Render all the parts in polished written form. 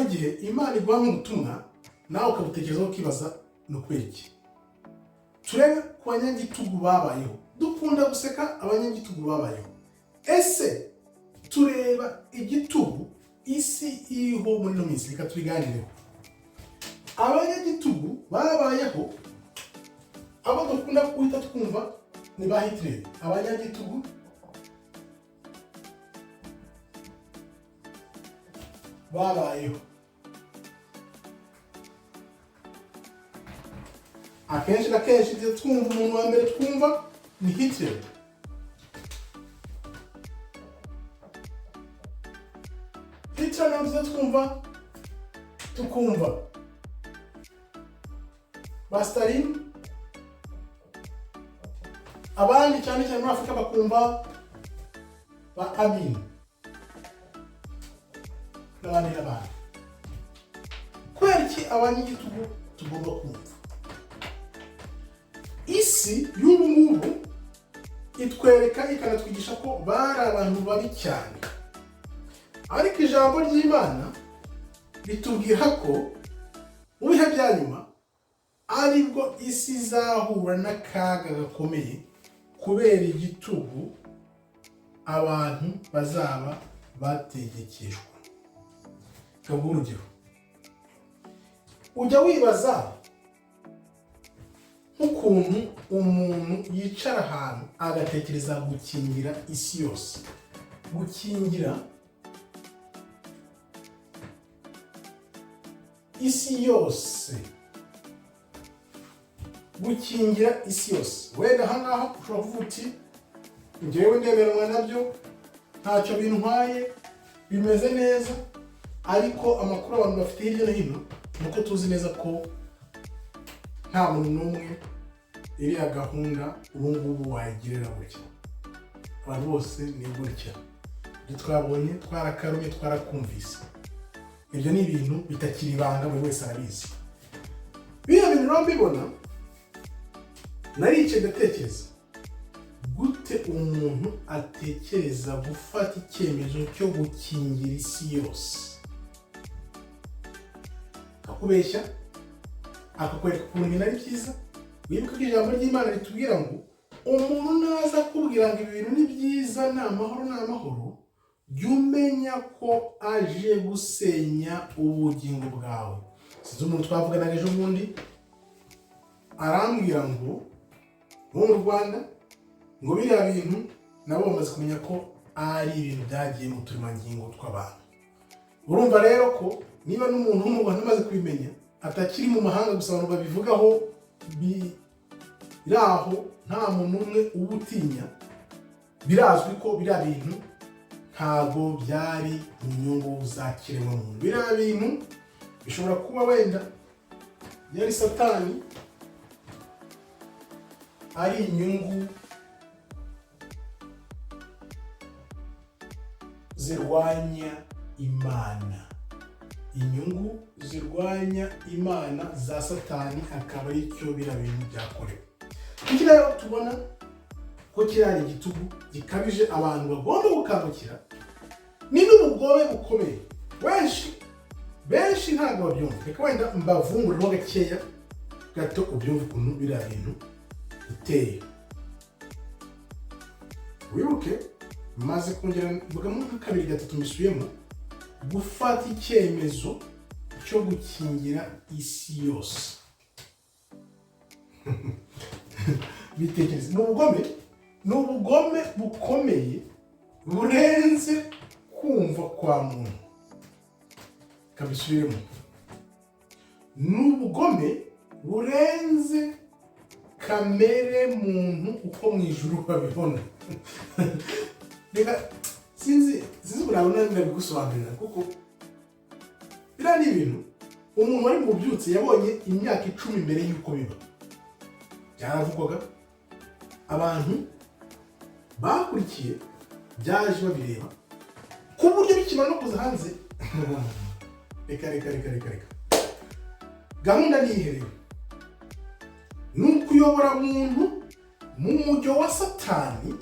hari igihe Imana iguha nk'ubutumwa nawe ukabutekerezaho ukibaza no kubera iki. Turebe ku banyagitugu babayeho. Dukunda guseka abanyagitugu babayeho. Ese tureba igitugu isi iriho muri no minsi, reka tubiganireho. Abanyagitugu babayeho, abo dukunda kwita twumva ni ba Hitler. Abanyagitugu babayeho. Akenshi na kenshi ibyo twumva, umuntu wa mbere twumva ni Hitler. Hitler ni ibyo twumva, tukumva ba Stalin. Abandi cyane cyane muri Afurika bakumva ba Amin n'abandi n'abandi. Kubera iki abanyagitugu tugomba kumva? Isi y'ubu ngubu itwereka ikanatwigisha ko bari abantu babi cyane, ariko ijambo ry'Imana ritubwira ko mu bihe bya nyuma aribwo isi izahura n'akaga gakomeye kubera igitugu abantu bazaba bategekeshwa. Kavuga urugero, ujya wibaza nk'ukuntu umuntu yicara ahantu agatekereza gukingira isi yose, gukingira isi yose, gukingira isi yose. Wenda ahangaha ushobora kuvuga uti njyewe ndemeranywa nabyo, ntacyo bintwaye, bimeze neza, ariko amakuru abantu bafite hirya no hino nuko tuzi neza ko nta muntu n'umwe iriya gahunda ubu ngubu wayigirira gutya. Abantu bose ni gutya. Ibyo twabonye twarakarumye, twarakumvise. Ibyo ni ibintu bitakiri ibanga, buri wese arabizi. Biriya bintu rero mbibona, narice ndatekereza gute umuntu atekereza gufata icyemezo cyo gukingira isi yose. Akubeshya, akakwereka ukuntu ibintu ari byiza. Wibuka ko ijambo ry'Imana ritubwira ngo umuntu naza kubwira ngo ibi bintu ni byiza, ni amahoro, ni amahoro, jya umenya ko aje gusenya ubugingo bwawe. Sizo umuntu twavuganaga ejo bundi arambwira ngo bo mu Rwanda ngo biriya bintu nabo bamaze kumenya ko ari ibintu byagiye mu turemangingo tw'abantu. Urumva rero ko niba n'umuntu wo mu Rwanda amaze kubimenya, atakiri mu mahanga gusa abantu babivugaho biraho, nta muntu umwe ubutinya, birazwi ko biriya bintu ntabwo byari mu nyungu za kiremwamuntu. Biriya bintu bishobora kuba wenda yari Satani, ari inyungu zirwanya Imana, inyungu zirwanya Imana za Satani, akaba ari cyo biriya bintu byakorewe. Iki rero tubona ko kirari igitugu gikabije abantu bagomba gukangukira, ni n'ubugome bukomeye. Benshi ntabwo babyumva. Reka wenda mbavunguriraho gakeya gato ubyumva ukuntu biriya bintu biteye. Wibuke maze kongera mvugamo nka kabiri gatatu misubiyemo, gufata icyemezo cyo gukingira isi yose. Bitekereza, ni ubugome bukomeye burenze kumva kwa muntu. Kabisubiremo, ni ubugome burenze kamere muntu uko mu ijuru babibona. Reka sinzi urabona ndabigusobanurira, kuko biriya ni ibintu umuntu wari mu byutse yabonye imyaka 10 mbere y'uko biba. Byaravugwaga, abantu bakurikiye byaje babireba ku buryo bikimara no kuza hanze. Reka gahunda ni iherero, ni ukuyobora muntu mu mujyo wa Satani,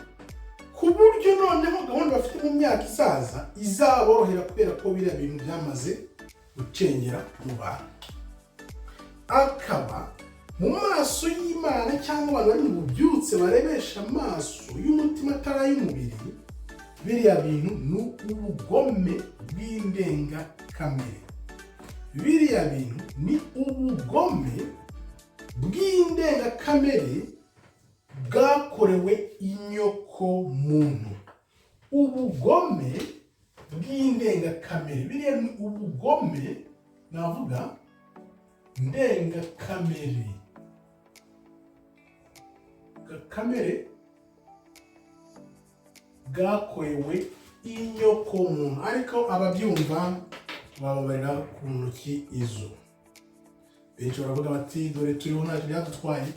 ku buryo noneho gahunda bafite mu myaka izaza izaborohera, kubera ko biriya bintu byamaze ucengera mu bantu, akaba mu maso y'Imana cyangwa abantu bari mu bubyutse barebesha amaso y'umutima atari ay'umubiri. Biriya bintu ni ubugome bw'indengakamere. Biriya bintu ni ubugome bw'indengakamere bwakorewe inyoko muntu. Ubugome bw'indengakamere. Biriya ni ubugome navuga ndengakamere. Kamere bwakorewe inyoko muntu. Ariko ababyumva bababarira ku ntoki izo. Benshi baravuga bati dore turiho ntacyo byadutwaye,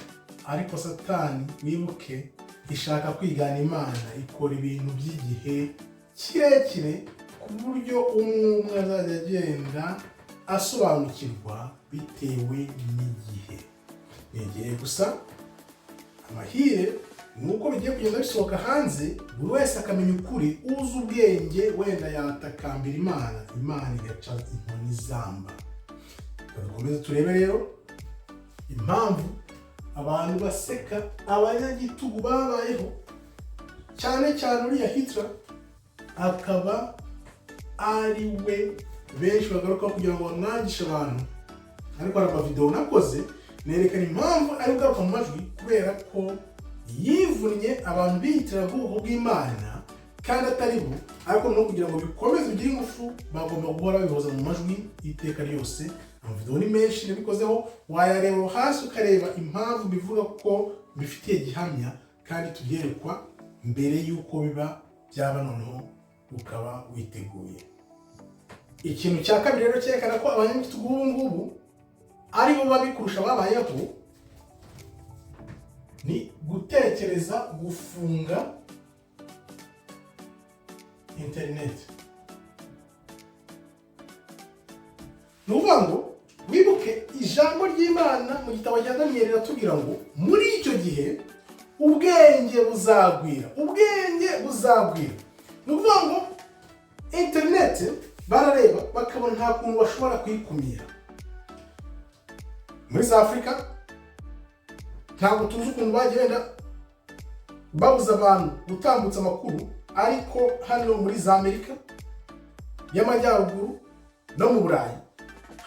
ariko Satani wibuke ishaka kwigana Imana, ikora ibintu by'igihe kirekire ku buryo umwe azajya agenda asobanukirwa bitewe n'igihe. Igihe gusa amahire nuko bigiye kugenda bisohoka hanze, buri wese akamenya ukuri. Uzi ubwenge wenda yatakambira Imana, Imana igaca inkoni zamba. Dukomeze turebe rero impamvu abantu baseka abanyagitugu babayeho, cyane cyane uriya Hitler akaba ari we benshi bagaruka kugira ngo bamwangishe abantu. Ariko hari amavideo nakoze nerekana impamvu ari kugaruka mu majwi, kubera ko yivunnye abantu bihitiraga ubwoko bw'Imana kandi atari bo. Ariko no kugira ngo bikomeze bigire ingufu, bagomba guhora bihoza mu majwi iteka ryose. Amavideo ni menshi nabikozeho, wayareba hasi ukareba impamvu bivuga ko bifitiye gihamya kandi tubyerekwa mbere y'uko biba byaba, noneho ukaba witeguye. Ikintu cya kabiri rero cyerekana ko abanyagitugu ubu ngubu aribo babi kurusha babayeho, ni gutekereza gufunga internet. Nuvuga ngo wibuke ijambo ry'Imana mu gitabo cya Daniyeli riratubwira ngo muri icyo gihe ubwenge buzagwira. Ubwenge buzagwira. Nuvuga ngo internet barareba bakabona nta kuntu bashobora kuyikumira. Muri za Afrika ntabwo tuzi ukuntu bagenda babuza abantu gutambutsa amakuru, ariko hano muri za Amerika y'Amajyaruguru no mu Burayi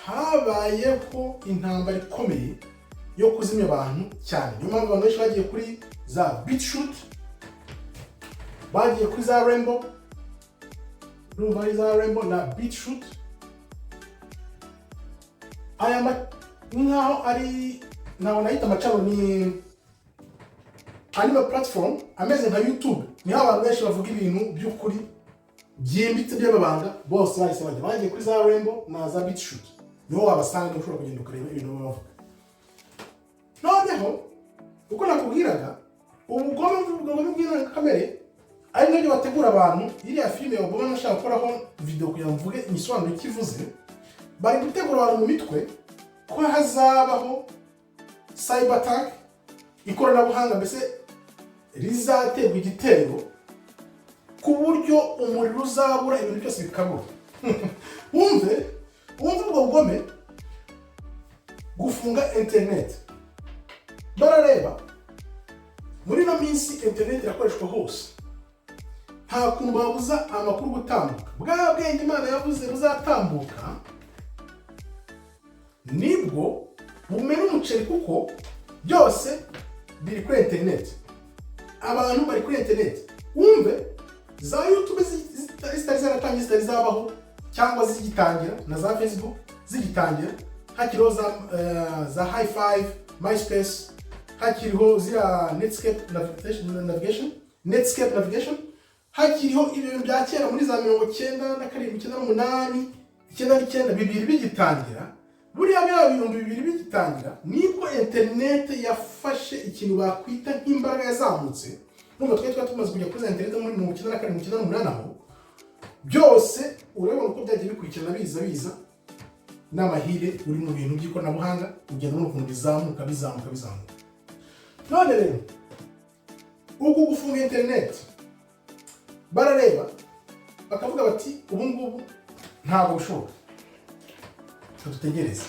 habayeho intambara ikomeye yo kuzimya abantu cyane. Niyo mpamvu abantu benshi bagiye kuri za beetroot, bagiye kuri za rainbow, urumva ari za rainbow na beetroot. Aya nkaho ari naho nahita amacano, ni anima platform ameze nka YouTube. Niho abantu benshi bavuga ibintu by'ukuri byimbitse by'amabanga, bose bahise bagiye kuri za rainbow na za beetroot. Niho wabasanga ushobora kugenda ukareba ibintu bavuga. Noneho uko nakubwiraga ubugome bw'indengakamere ari nabyo bategura abantu. Iriya filime bagomba nashaka gukoraho video kugira ngo mvuge imisobanuro ikivuze. Bari gutegura abantu mu mitwe ko hazabaho cyber attack, ikoranabuhanga mbese rizaterwa igitero ku buryo umuriro uzabura, ibintu byose bikabura. Wumve ubwo bugome, gufunga internet. Barareba muri no minsi internet irakoreshwa hose, nta kuntu babuza amakuru gutambuka. Bwa bwenge Imana yavuze buzatambuka nibwo bumena umuceri, kuko byose biri kuri internet. Abantu bari kuri internet. Wumve za YouTube zitari zaratangiye, zitari zabaho cyangwa zigitangira, na za Facebook zigitangira, hakiriho za high five, MySpace, hakiriho zira Netscape navigation, hakiriho ibintu bya kera muri za 1997, 1998 bibiri bigitangira. Buriya bya bintu bibiri bigitangira nibwo internet yafashe ikintu bakwita nk'imbaraga yazamutse. Nubwo twari tumaze kujya kuri internet muri 1997, 1998 aho byose urabona uko byagiye bikurikirana biza n'amahire uri mu bintu by'ikoranabuhanga, ugenda mu kuntu bizamuka. None rero uko gufunga internet barareba bakavuga bati ubu ngubu ntabwo bishoboka. dutegereza.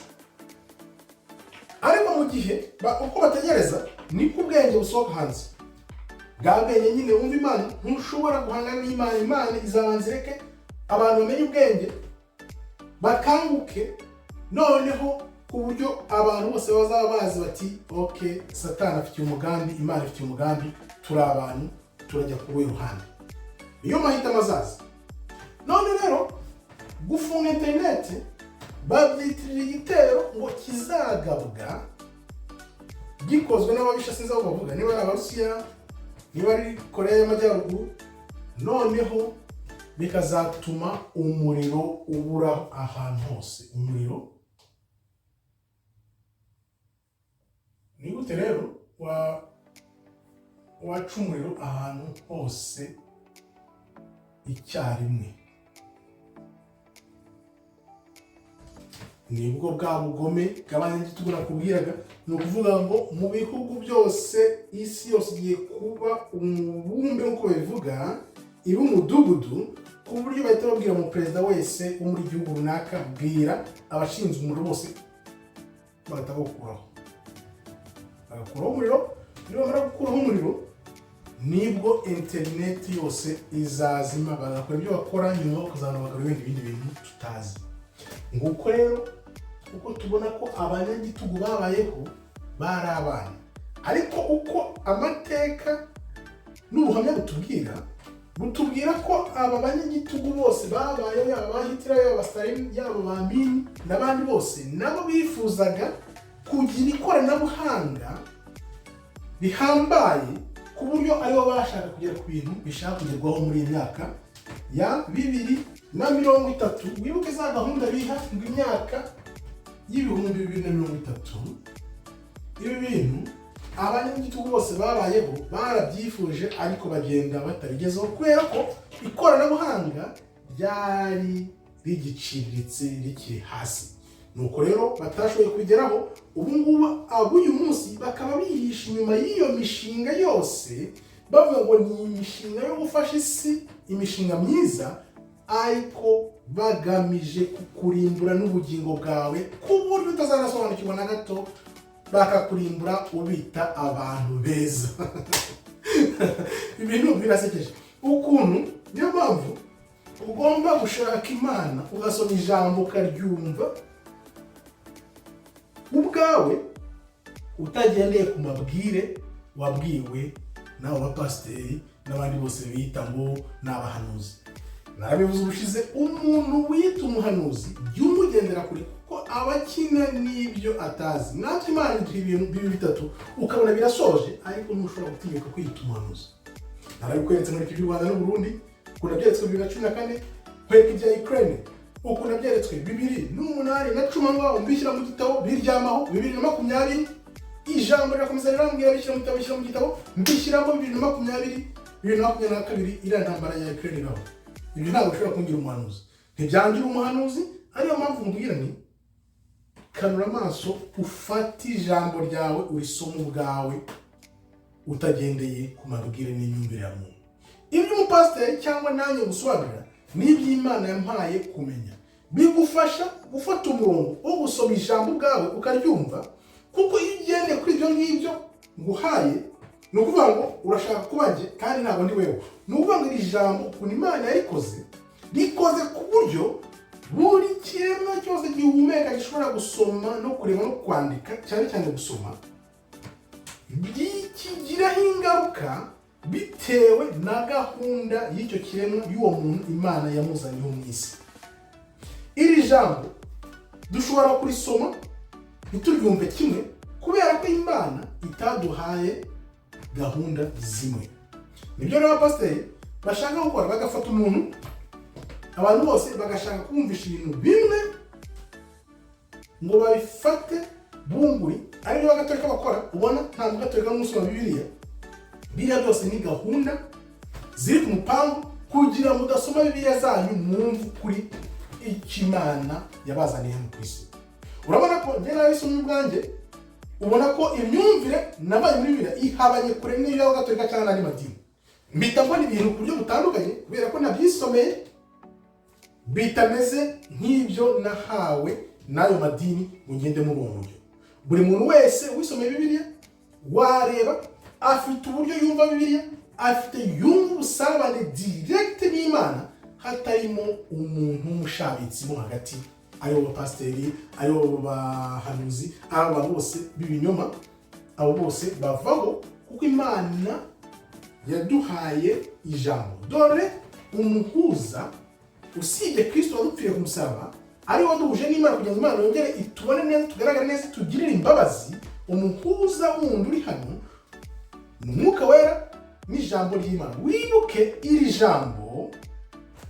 Ariko mu gihe uko bategereza niko ubwenge busohoka hanze. Bwa bwenge nyine wumva Imana, ntushobora guhangana n'Imana. Imana izabanza ireke abantu bamenye ubwenge, bakanguke, noneho ku buryo abantu bose bazaba bazi bati okay, Satani afitiye umugambi, Imana ifitiye umugambi, turi abantu turajya ku ruhande. Iyo mahitamo azaza. None rero gufunga internet babyitirira igitero ngo kizagabwa gikozwe n'ababisha, sinzi aho bavuga, niba ari Abarusiya, niba ari Korea y'Amajyaruguru, noneho bikazatuma umuriro ubura ahantu hose. Umuriro ni gute rero waca umuriro ahantu hose icyarimwe? Nibwo bwa bugome bw'abanyagitugu nakubwiraga. Ni ukuvuga ngo mu bihugu byose isi yose igiye kuba umubumbe nk'uko bivuga, iba umudugudu, ku buryo bahita babwira mu perezida wese wo muri gihugu runaka, bwira abashinzwe umuriro bose bagahita bawukuraho. Bagakuraho umuriro. Niba bamara gukuraho umuriro, nibwo interineti yose izazima, bagakora ibyo bakora, nyuma bakazana bagarura ibindi bintu tutazi. Nguko rero uko tubona ko abanyagitugu babayeho bari abana. Ariko uko amateka n'ubuhamya butubwira ko aba banyagitugu bose babayeho, yaba ba Hitler, yaba Stalin, yaba ba Mini n'abandi bose, nabo bifuzaga kugira ikoranabuhanga rihambaye, ku buryo aribo bashaka kugera ku bintu bishaka kugerwaho muri iyi myaka ya 2030. Wibuke za gahunda biha ngo imyaka y'ibihumbi 2030. Ibi bintu abanyagitugu bose babayeho barabyifuje, ariko bagenda batabigezeho kubera ko ikoranabuhanga ryari rigiciriritse, rikiri hasi. Nuko rero batashoboye kugeraho. Ubu ngubu abuyumunsi bakaba bihisha inyuma y'iyo mishinga yose, bavuga ngo ni imishinga yo gufasha isi, imishinga myiza, ariko bagamije kukurimbura n'ubugingo bwawe, ku buryo utazanasobanukirwa na gato, bakakurimbura ubita abantu beza. Ibintu birasekeje ukuntu. Niyo mpamvu ugomba gushaka Imana, ugasoma ijambo ukaryumva ubwawe, utagendeye ku mabwire wabwiwe n'abo bapasiteri n'abandi bose bita ngo ni abahanuzi. Narabivuze ubushize, umuntu wita umuhanuzi jya umugendera kure, kuko abakina n'ibyo atazi. Natwe Imana iduha ibintu bibi bitatu ukabona birasoje, ariko ntushobora gutinyuka kwita umuhanuzi. Narabikweretse muri iki Rwanda n'u Burundi, ukuntu byeretswe 2014 kweka ibya Ukraine, ukuntu byeretswe 2008 na 10 mbishyira mu gitabo biryamaho 2020. Ijambo rirakomeza rirambwira bishyira mu gitabo mbishyiramo 2020 2022 iriya ntambara ya Ukraine naho. Ibyo ntabwo ushobora kungira umuhanuzi, ntibyangira umuhanuzi. Ariyo mpamvu mbwira ni kanura amaso, ufate ijambo ryawe urisoma ubwawe, utagendeye ku mabwire n'imyumvire ya muntu. Ibyo umupasiteri cyangwa nanjye gusobanurira n'iby'Imana yampaye kumenya, bigufasha gufata umurongo wo gusoma ijambo ubwawe ukaryumva, kuko iyo ugendeye kuri ibyo ngibyo nguhaye, ni ukuvuga ngo urashaka kuba njye kandi ntabwo ndi wewe. Ni ukuvuga ngo iri jambo ukuntu Imana yarikoze, rikoze ku buryo buri kiremwa cyose gihumeka gishobora gusoma no kureba no kwandika, cyane cyane gusoma, bikigiraho ingaruka bitewe na gahunda y'icyo kiremwa, y'uwo muntu Imana yamuzaniyeho mu isi. Iri jambo dushobora kurisoma ntituryumve kimwe, kubera ko Imana itaduhaye gahunda zimwe. Nibyo rero abapasiteri bashaka gukora, bagafata umuntu, abantu bose bagashaka kumvisha ibintu bimwe ngo babifate bunguri, aribyo bagatolika bakora. Ubona nta mugatolika n'umusoma Bibiliya, biriya byose ni gahunda ziri ku mupangu kugira ngo udasoma Bibiliya zanyu mwumve kuri icyo Imana yabazaniye mu isi. Urabona ko njye nabisomye ubwanjye, ubona ko imyumvire nabaye muri Bibiliya ihabanye kure n'iyo gatolika cyangwa n'andi madini. Mbita mbona ibintu ku buryo butandukanye kubera ko nabyisomeye bitameze nk'ibyo nahawe n'ayo madini mugende muri uwo buryo. Buri muntu wese wisomeye Bibiliya wareba afite uburyo yumva Bibiliya, afite yumva ubusabane direct n'Imana, hatarimo umuntu w'umushabitsi mo hagati, ayo bapasiteri, ayo bahanuzi, aba bose b'ibinyoma, abo bose bavaho, kuko Imana yaduhaye ijambo. Dore umuhuza usibye Kristo wadupfiriye ku musaraba, ari waduhuje n'Imana kugira ngo Imana yongere itubone neza, tugaragare neza, tugirire imbabazi. Umuhuza wundi uri hano ni Umwuka Wera n'ijambo ry'Imana. Wibuke iri jambo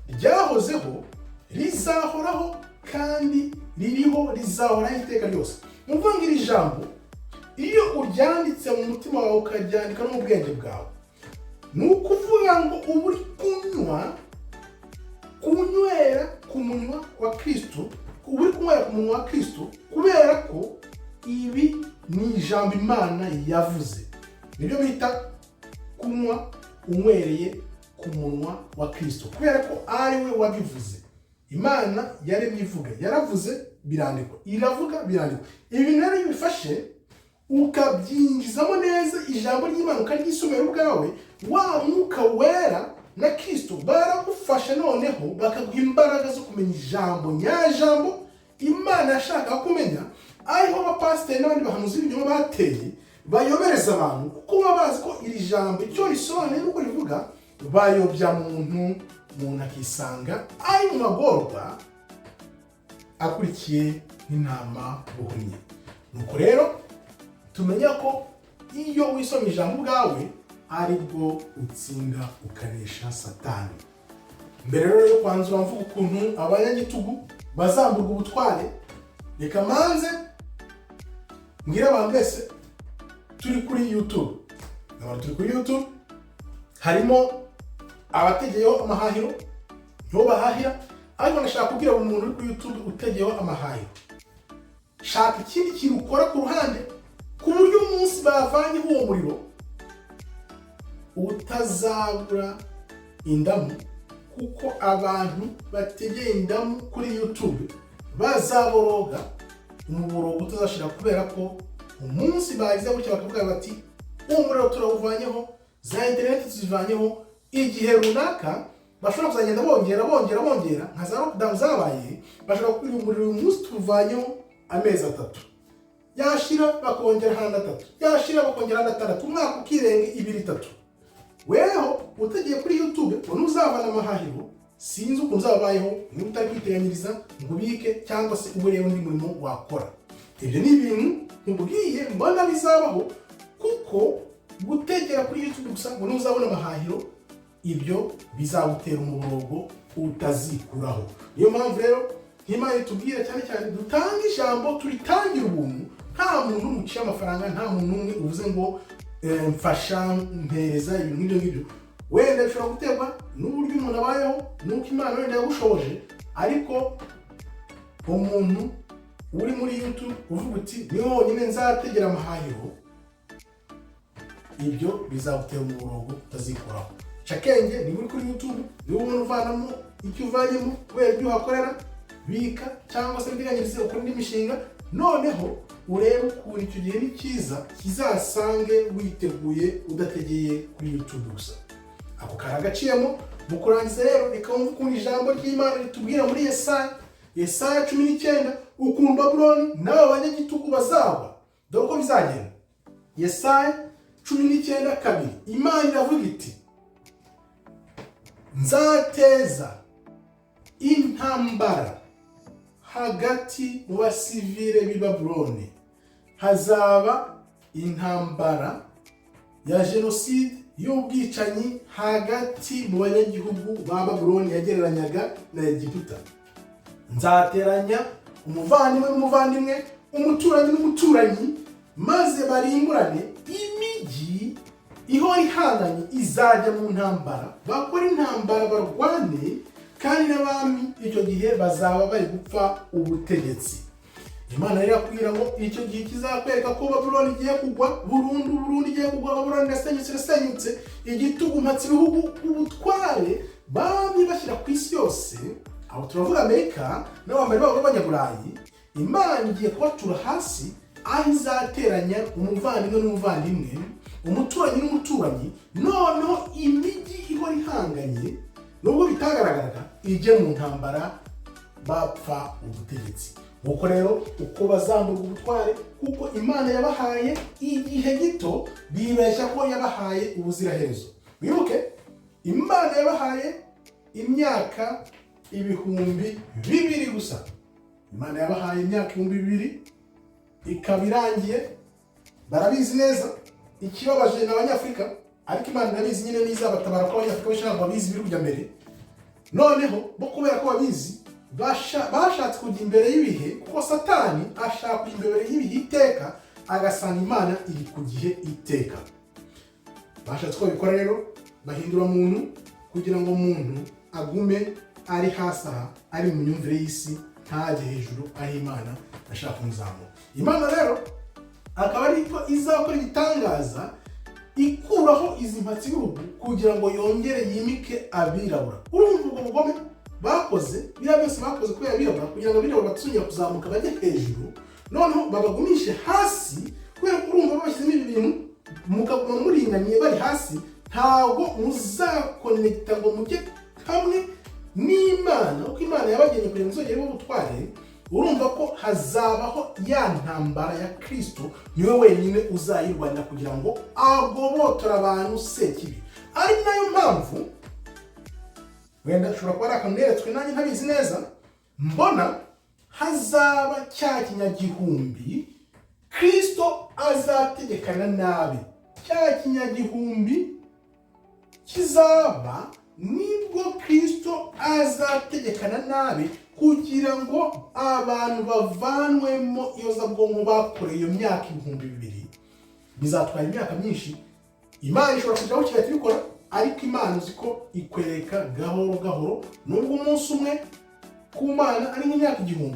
ryahozeho, rizahoraho, kandi ririho, rizahoraho iteka ryose. Mvuga ngo iri jambo iyo uryanditse mu mutima wawe ukaryandika no mu bwenge bwawe, ni ukuvuga ngo uba uri kunywera ku munwa wa Kristo, uba uri kunywera ku munwa wa Kristo, kubera ko ibi ni ijambo Imana yavuze. Nibyo bita kunywa unywereye ku munwa wa Kristo, kubera ko ari we wabivuze. Imana yaremye ivuga, yaravuze birandikwa, iravuga birandikwa. Ibi nari bifashe ukabyinjizamo neza ijambo ry'Imana, ukaryisomera ubwawe, wa Mwuka Wera na Kristo baragufasha, noneho bakaguha imbaraga zo kumenya ijambo nyajambo Imana yashaka kumenya. Ariho abapasiteri n'abandi bahanuzi b'ibinyoma bateye bayobereza abantu, kuko baba bazi ko iri jambo icyo risobanuye n'uko rivuga, bayobya muntu akisanga ari mu magorwa akurikiye nk'intama buhumye. Nuko rero tumenya ko iyo wisomye ijambo ubwawe aribwo utsinda ukanesha Satani. Mbere rero yo kwanzura mvuga ukuntu abanyagitugu bazamburwa ubutware, reka manze mbwira abantu bese turi kuri YouTube. Abantu turi kuri YouTube harimo abategeyeho amahahiro, niho bahahira, ariko nashaka kubwira buri muntu uri kuri YouTube utegeyeho amahahiro, shaka ikindi kintu ukora ku ruhande, ku buryo umunsi bavanyeho uwo muriro utazabura indamu, kuko abantu bategeye indamu kuri YouTube bazaboroga umuborogo utazashira, kubera ko umunsi bagize gutya bakavuga bati uwo muriro turawuvanyeho, za internet tuzivanyeho, igihe runaka bashobora kuzagenda bongera nka za lockdown zabaye, bashobora kugira umuriro umunsi tuvanyeho amezi 3, yashira bakongera handa 3, yashira bakongera handa 6, umwaka ukirenga 2-3. Weho utagiye kuri YouTube unuzavana amahahiro, sinzi uko uzabayeho, niba utari kwiteganyiriza ngo ubike cyangwa se ubure undi murimo wakora. Ibyo ni ibintu nkubwiye mbona bizabaho, kuko gutegera kuri YouTube gusa ngo nuzabona amahahiro, ibyo bizagutera umuborogo utazikuraho. Niyo mpamvu rero Imana itubwira cyane cyane dutanga ijambo, turitangira ubuntu, nta muntu umuciye amafaranga, nta muntu umwe uvuze ngo mfasha mpereza ibintu ngibyo. Wenda bishobora guterwa n'uburyo umuntu abayeho, nuko Imana wenda yagushoboje, ariko umuntu uri muri YouTube uvuga uti ni honyine nzategera amahahiro, ibyo bizagutera umuborogo utazikuraho. Cakenge ni muri kuri YouTube, niba umuntu uvanamo icyo uvanyemo kubera ibyo uhakorera, bika cyangwa se biteganyirize ukora indi mishinga, noneho urebe ukuntu icyo gihe ni cyiza kizasange witeguye udategeye kuri YouTube gusa. Ako kari agaciyemo. Mu kurangiza rero reka wumve ukuntu ijambo ry'Imana ritubwira muri Yesaya 19 ukuntu Babuloni n'abo banyagitugu bazaba. Dore uko bizagenda. Yesaya 19:2 Imana iravuga iti, nzateza intambara hagati mu basivile b'i Babuloni, hazaba intambara ya jenoside y'ubwicanyi hagati mu banyagihugu ba Babuloni yagereranyaga na Egiputa. Nzateranya umuvandimwe n'umuvandimwe, umuturanyi n'umuturanyi, maze barimburane. Imijyi ihora ihanganye izajya mu ntambara, bakora intambara barwane, kandi n'abami icyo gihe bazaba bari gupfa ubutegetsi. Imana rero yakubwira ngo icyo gihe kizakwereka ko Babuloni igiye kugwa burundu, igiye kugwa, Babuloni yasenyutse, igitugu mpatse ibihugu ubutware bamye bashyira ku isi yose. Aho turavuga Amerika n'abambari babo b'Abanyaburayi, Imana igiye kubatura hasi aho izateranya umuvandimwe n'umuvandimwe, umuturanyi n'umuturanyi, noneho imijyi ihora ihanganye nubwo bitagaragaraga ijye mu ntambara bapfa ubutegetsi. Nuko rero uko bazamburwa ubutware kuko Imana yabahaye igihe gito, bibeshya ko yabahaye ubuziraherezo. Wibuke Imana yabahaye imyaka 2000 gusa. Imana yabahaye imyaka 2000 ikaba irangiye. Barabizi neza ikibabaje n'Abanyafrika, ariko Imana irabizi nyine n'izabatabara ko Abanyafrika bashaka babizi biri kujya mbere. Noneho bo kubera ko babizi bashatse kujya imbere y'ibihe, kuko Satani ashaka kujya imbere y'ibihe iteka, agasanga Imana iri ku gihe iteka. Bashatse ko bikora rero, bahindura muntu kugira ngo umuntu agume ari hasi aha, ari mu myumvire y'isi, ntajye hejuru aho Imana ashaka kumuzamura. Imana rero akaba ariko izakora ibitangaza, ikuraho izi mpatsi y'uruhu kugira ngo yongere yimike abirabura. Urumva ubwo bugome bakoze, biriya byose bakoze kubera abirabura, kugira ngo abirabura batsongera kuzamuka bajye hejuru, noneho babagumishe hasi. Kubera ko urumva babashyizemo ibi bintu mukaguma muringaniye bari hasi, ntabwo muzakonekita ngo mujye hamwe n'Imana, uko Imana yabagennye kugira ngo izongere ubutware. Urumva ko hazabaho ya ntambara ya Kristo, niwe wenyine uzayirwanira kugira ngo agobotora abantu sekibi. Ari nayo mpamvu wenda ushobora kuba ari akantu neretswe nanjye ntabizi neza, mbona hazaba cya kinyagihumbi Kristo azategekana nabi. Cya kinyagihumbi kizaba nibwo Kristo azategekana nabi, kugira ngo abantu bavanwemo iyozabwonko bakoreye iyo myaka 2000. Bizatwara imyaka myinshi. Imana ishobora kujyaho kigahita ibikora, ariko Imana uzi ko ikwereka gahoro gahoro. Nubwo umunsi umwe ku Mana ari nk'imyaka 1000,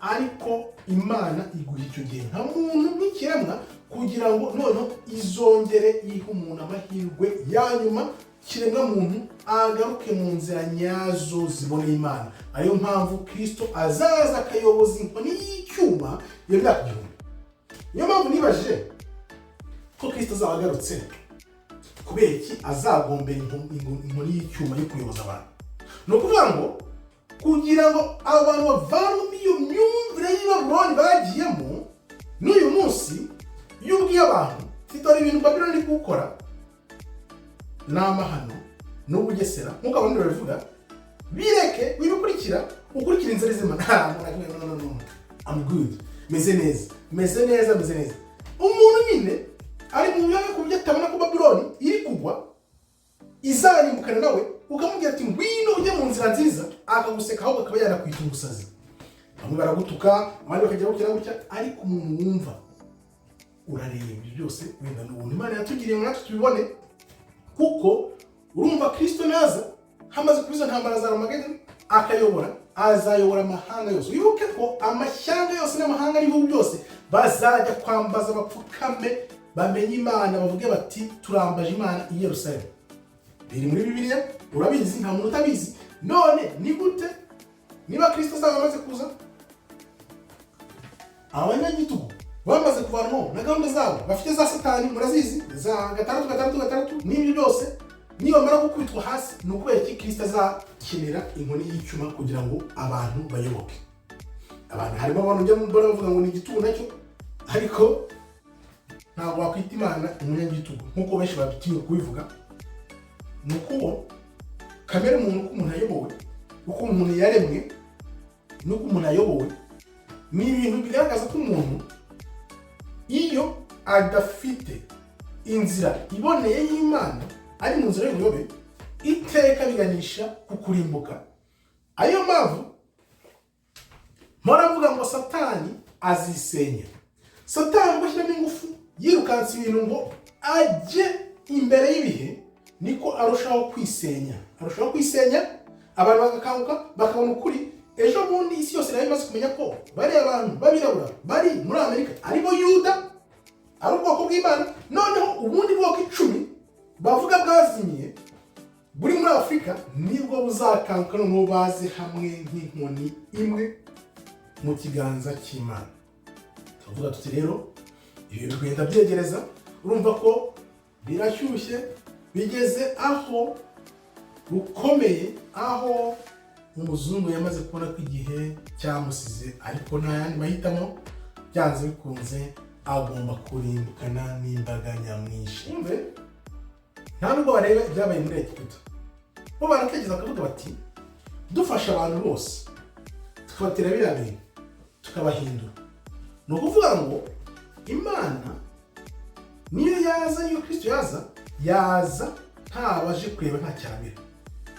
ariko Imana iguha icyo gihe nka muntu nk'ikiremwa, kugira ngo noneho izongere ihe umuntu amahirwe ya nyuma, kiremwa muntu agaruke mu nzira nyazo ziboneye Imana. Ariyo mpamvu Kristo azaza akayoboza inkoni y'icyuma iyo myaka 1000. Niyo mpamvu nibaje ko Kristo azaba agarutse, kubera iki azagombera inkoni y'icyuma yo kuyoboza abantu. No kuvuga ngo kugira ngo abantu bavanwe iyo myumvire y'Ababuloni bagiyemo, n'uyu munsi iyo ubwiye abantu tidore ibintu Babiloni iri gukora n'amahano n'ubugesera, nk'uko abantu babivuga, bireke wibikurikira, ukurikira inzira z'Imana. No, I'm good, meze neza. Umuntu nyine ari mu byawe kubyo atabona ko Babiloni iri kugwa izarimbukana nawe, ukamubwira ati ngwino ujye mu nzira nziza, akaguseka ahubwo akaba yanakwita umusazi. Bamwe baragutuka, abandi bakajya gukira gutya, ariko umuntu wumva urareba ibyo byose, wenda n'ubundi Imana yatugiriye ngo natwe tubibone. Kuko urumva Kristo naza hamaze kubiza ntambara za Armageddon, akayobora, azayobora amahanga yose. Wibuke ko amashyanga yose n'amahanga n'ibihugu byose bazajya kwambaza, bapfukame, bamenye Imana, bavuge bati turambaje Imana i Yerusalemu. Biri muri Bibiliya, urabizi, nta muntu utabizi. None ni gute niba Kristo azaba amaze kuza, Abanyagitugu bamaze kuvanwaho na gahunda zabo, bafite za Satani murazizi, za gatandatu n'ibyo byose, niba bamara gukubitwa hasi, ni ukubera iki Kristo azakenera inkoni y'icyuma kugira ngo abantu bayoboke. Abantu harimo abantu njya mbona bavuga ngo ni igitugu nacyo, ariko ntabwo wakwita Imana umunyagitugu nk'uko benshi babitiye kubivuga. Ni uko kamere muntu, uko umuntu ayobowe, uko umuntu yaremwe, n'uko umuntu ayobowe, ni ibintu bigaragaza ko umuntu iyo adafite inzira iboneye y'Imana, ari mu nzira y'ubuyobe, iteka biganisha ku kurimbuka. Ayo mpamvu mpora mvuga ngo Satani azisenya. Satani ubwo ashyiramo ingufu yirukansa ibintu ngo ajye imbere y'ibihe, niko arushaho kwisenya. Abantu bagakanguka, bakabona ukuri. Ejo bundi isi yose nayo imaze kumenya ko bari abantu babirabura bari muri Amerika, aribo Yuda, ari ubwoko bw'Imana. Noneho ubundi bwoko 10 bavuga bwazimiye buri muri Afurika, nibwo buzakanguka noneho baze hamwe nk'inkoni imwe mu kiganza cy'Imana. Tuvuga tuti rero ibi bigenda byegereza, urumva ko birashyushye, bigeze aho rukomeye, aho umuzungu yamaze kubona ko igihe cyamusize, ariko nta yandi mahitamo, byanze bikunze agomba kurimbukana n'imbaga nyamwinshi. Nta nubwo bareba ibyabaye muri Egiputa, bo baratekereza bakavuga bati dufasha abantu bose tukabatera biriya bintu tukabahindura. Ni ukuvuga ngo Imana niyo yaza, niyo Kristo yaza ntabaje kureba nta cyabera.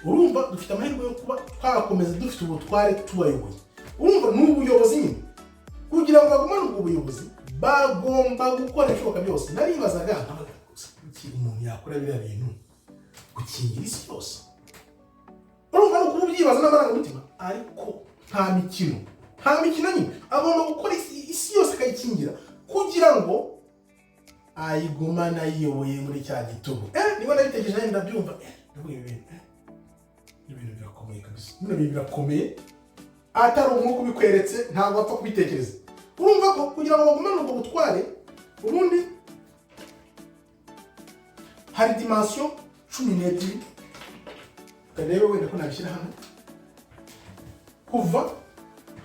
Urumva dufite amahirwe yo kuba twakomeza dufite ubutware tubayoboye. Urumva ni ubuyobozi nyine, kugira ngo bagumane ubwo buyobozi bagomba gukora ibishoboka byose. Naribazaga iki umuntu yakora biriya bintu gukingira isi yose. Urumva no kubyibaza n'amarangamutima, ariko nta mikino nyine agomba gukora isi yose akayikingira kugira ngo ayigumane ayiyoboye muri cya gitugu. Niba nabitekereje nawe ndabyumva, ibintu birakomeye kabisa. Ibintu birakomeye, atari umwuka ubikweretse ntabwo wapfa kubitekereza. Urumva ko kugira ngo bagumane ubwo butware, ubundi hari dimension 12. Karebe wenda ko nabishyira hano, kuva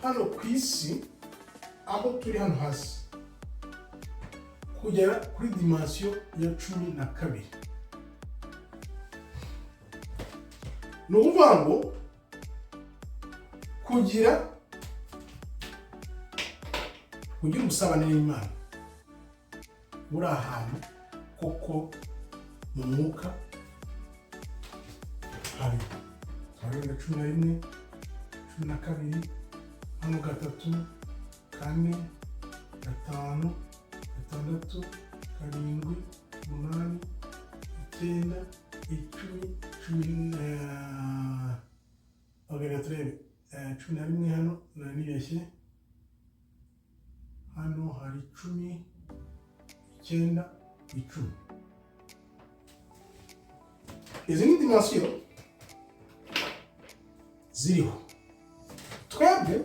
hano ku isi aho turi hano hasi kugera kuri dimension ya 12. Ni ukuvuga ngo kugira ubusabane n'Imana buri ahantu koko mu mwuka hari 11, 12, hano 3, 4, 5, 6, 7, 8, 9, 10, 11 hano nanibeshye, hano hari 10, 9, 10. Izi ni dimension ziriho. Twebwe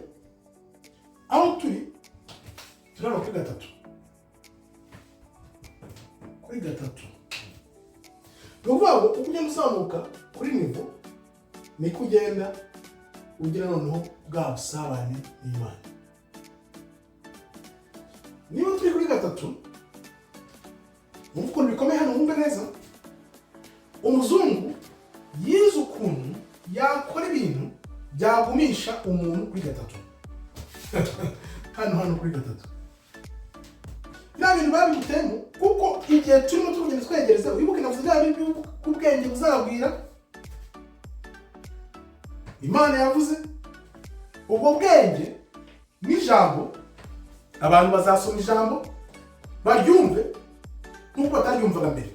aho turi hano kuri 3. Kuri 3. Ni ukuvuga ngo uko ugenda uzamuka kuri nivo ni kugenda ugira noneho bwa busabane n'Imana. Niba turi kuri 3, mwumva ukuntu bikomeye hano, mwumve neza. Umuzungu yize ukuntu yakora ibintu byagumisha umuntu kuri 3. hano kuri 3. Bya bintu babigutemo kuko igihe turimo tugenda twegereza, wibuke navuze bya bintu ku bwenge buzagwira. Imana yavuze ubwo bwenge n'ijambo, abantu bazasoma ijambo baryumve nk'uko bataryumvaga mbere.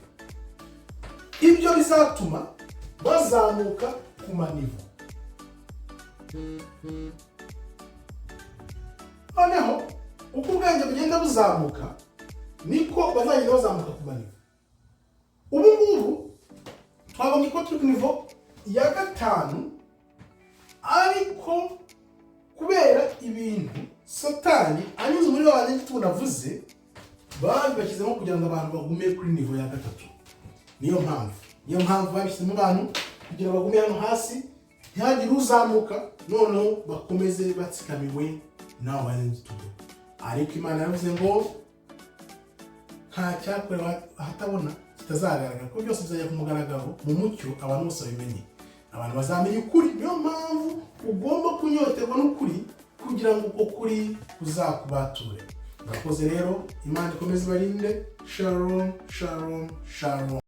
Ibyo bizatuma bazamuka ku manivo. Noneho uko ubwenge bugenda buzamuka niko bazagenda bazamuka ku manivo. Ubu ngubu twabonye ko turi ku nivo ya 5, ariko kubera ibintu Satani anyuze muri Abanyagitugu navuze, babashyizemo kugira ngo abantu bagume kuri nivo ya 3. Niyo mpamvu babishyizemo abantu kugira bagume hano hasi, ntihagire uzamuka noneho bakomeze batsikamiwe n'Abanyagitugu. Ariko Imana yavuze ngo nta cyakorewe ahatabona kitazagaragara, ko byose bizajya ku mugaragaro mu mucyo, abantu bose babimenye. Abantu bazamenya ukuri. Niyo mpamvu ugomba kunyoterwa n'ukuri kugira ngo uko kuri kuzakubature. Murakoze rero, Imana ikomeze ibarinde. Shalom, shalom, shalom.